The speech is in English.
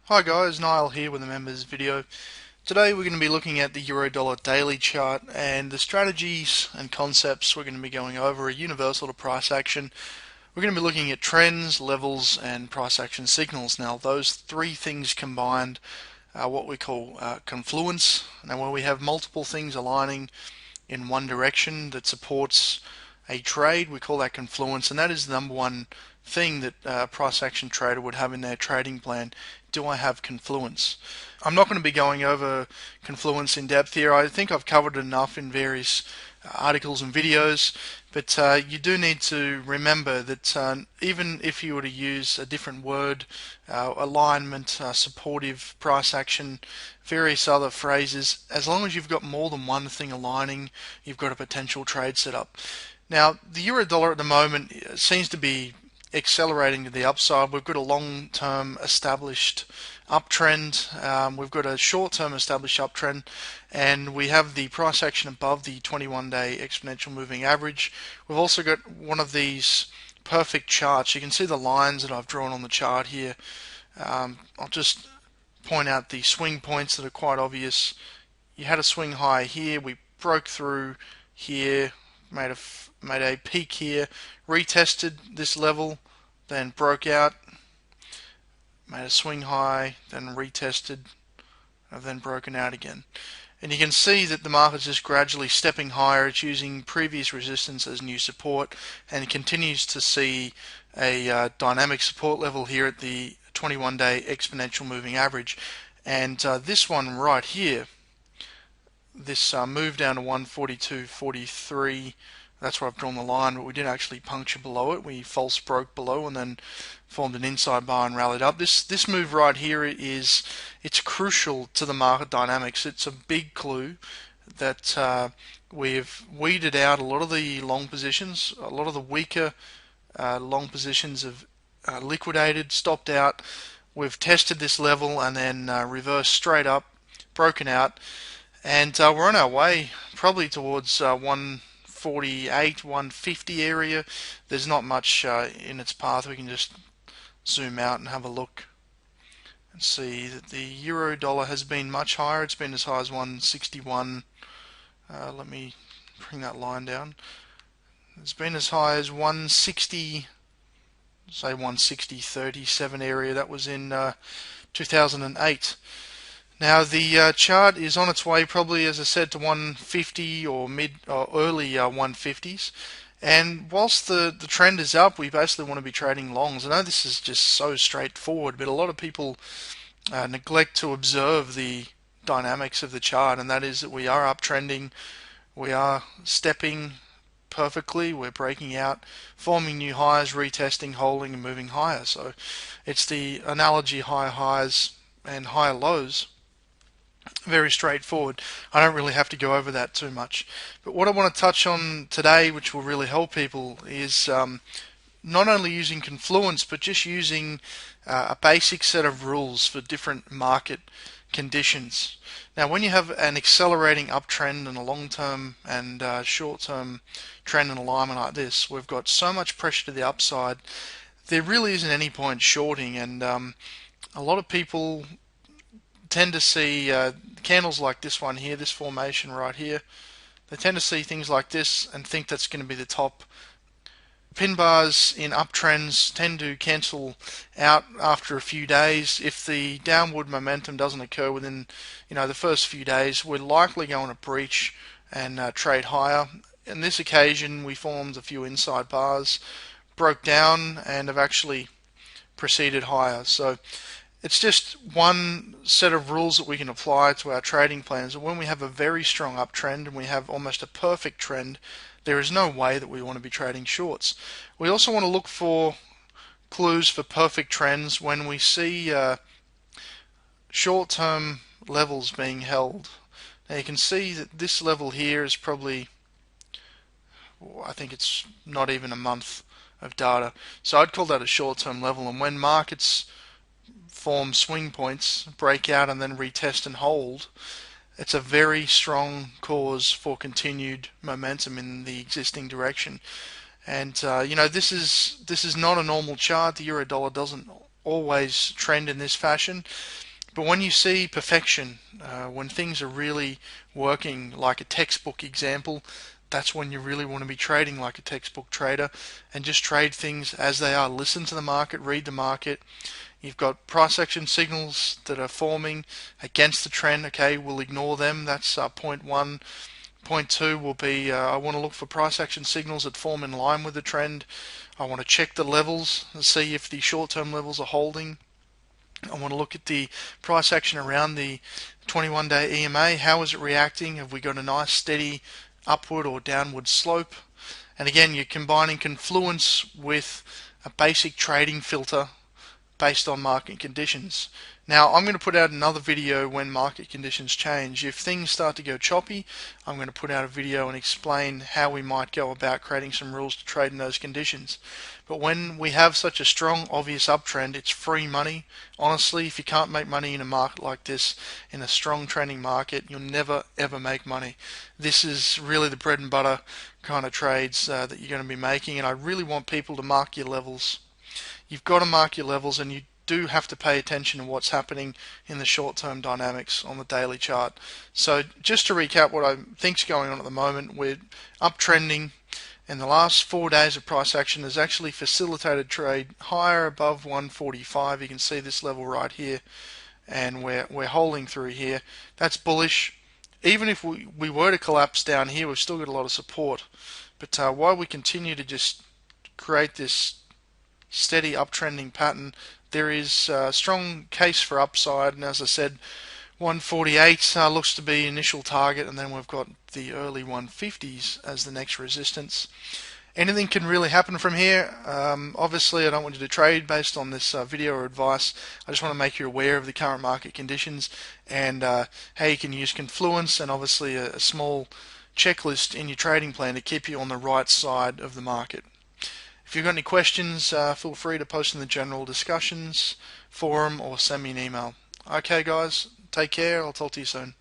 Hi guys, Niall here with a members video. Today we're going to be looking at the Euro-Dollar daily chart, and the strategies and concepts we're going to be going over are universal to price action. We're going to be looking at trends, levels, and price action signals. Now those three things combined are what we call confluence. Now where we have multiple things aligning in one direction that supports a trade, we call that confluence, and that is the number one thing that a price action trader would have in their trading plan. Do I have confluence? I'm not going to be going over confluence in depth here. I think I've covered it enough in various articles and videos, but you do need to remember that even if you were to use a different word, alignment, supportive, price action, various other phrases, as long as you've got more than one thing aligning, you've got a potential trade set up. Now, the euro dollar at the moment seems to be accelerating to the upside. We've got a long-term established uptrend, we've got a short-term established uptrend, and we have the price action above the 21-day exponential moving average. We've also got one of these perfect charts. You can see the lines that I've drawn on the chart here. I'll just point out the swing points that are quite obvious. You had a swing high here, we broke through here, made a peak here, retested this level, then broke out, made a swing high, then retested, and then broken out again. And you can see that the market's just gradually stepping higher. It's using previous resistance as new support, and it continues to see a dynamic support level here at the 21-day exponential moving average. And this one right here, this move down to 142.43, that's where I've drawn the line, but we didn't actually puncture below it. We false broke below and then formed an inside bar and rallied up. This move right here it's crucial to the market dynamics. It's a big clue that we've weeded out a lot of the long positions, a lot of the weaker long positions have liquidated, stopped out. We've tested this level and then reversed straight up, broken out, and we're on our way probably towards 148, 150 area. There's not much in its path. We can just zoom out and have a look and see that the euro dollar has been much higher. It's been as high as 161. Let me bring that line down. It's been as high as 160, say 160.37 area. That was in 2008. Now the chart is on its way probably, as I said, to 150 or mid or early 150s. And whilst the trend is up, we basically want to be trading longs. I know this is just so straightforward, but a lot of people neglect to observe the dynamics of the chart, and that is that we are uptrending, we are stepping perfectly, we're breaking out, forming new highs, retesting, holding, and moving higher. So it's the analogy higher highs and higher lows. Very straightforward. I don't really have to go over that too much. But what I want to touch on today, which will really help people, is not only using Confluence, but just using a basic set of rules for different market conditions. Now, when you have an accelerating uptrend and a long-term and short-term trend and alignment like this, we've got so much pressure to the upside, there really isn't any point shorting, and a lot of people tend to see candles like this one here, this formation right here. They tend to see things like this and think that's going to be the top. Pin bars in uptrends tend to cancel out after a few days. If the downward momentum doesn't occur within, the first few days, we're likely going to breach and trade higher. In this occasion, we formed a few inside bars, broke down, and have actually proceeded higher. So it's just one set of rules that we can apply to our trading plans. And when we have a very strong uptrend and we have almost a perfect trend, there is no way that we want to be trading shorts. We also want to look for clues for perfect trends when we see short-term levels being held. Now you can see that this level here is probably, I think it's not even a month of data. So I'd call that a short-term level. And when markets form swing points, break out, and then retest and hold, it's a very strong cause for continued momentum in the existing direction. And this is not a normal chart. The euro dollar doesn't always trend in this fashion. But when you see perfection, when things are really working like a textbook example, that's when you really want to be trading like a textbook trader and just trade things as they are. Listen to the market, read the market. You've got price action signals that are forming against the trend. Okay, we'll ignore them. That's point one. Point two will be I want to look for price action signals that form in line with the trend. I want to check the levels and see if the short-term levels are holding. I want to look at the price action around the 21-day EMA. How is it reacting? Have we got a nice steady upward or downward slope? And again, you're combining Confluence with a basic trading filter based on market conditions. Now, I'm going to put out another video when market conditions change. If things start to go choppy, I'm going to put out a video and explain how we might go about creating some rules to trade in those conditions. But when we have such a strong, obvious uptrend, it's free money. Honestly, if you can't make money in a market like this, in a strong trending market, you'll never ever make money. This is really the bread and butter kind of trades that you're going to be making, and I really want people to mark your levels. You've got to mark your levels, and you do have to pay attention to what's happening in the short-term dynamics on the daily chart. So just to recap what I think's going on at the moment, we're uptrending. In the last 4 days of price action has actually facilitated trade higher above 145. You can see this level right here, and we're holding through here. That's bullish. Even if we were to collapse down here, we've still got a lot of support. But while we continue to just create this steady uptrending pattern, there is a strong case for upside, and as I said, 148 looks to be initial target, and then we've got the early 150s as the next resistance. Anything can really happen from here. Obviously, I don't want you to trade based on this video or advice. I just want to make you aware of the current market conditions and how you can use Confluence and obviously a small checklist in your trading plan to keep you on the right side of the market. If you've got any questions, feel free to post in the general discussions forum or send me an email. Okay guys, take care, I'll talk to you soon.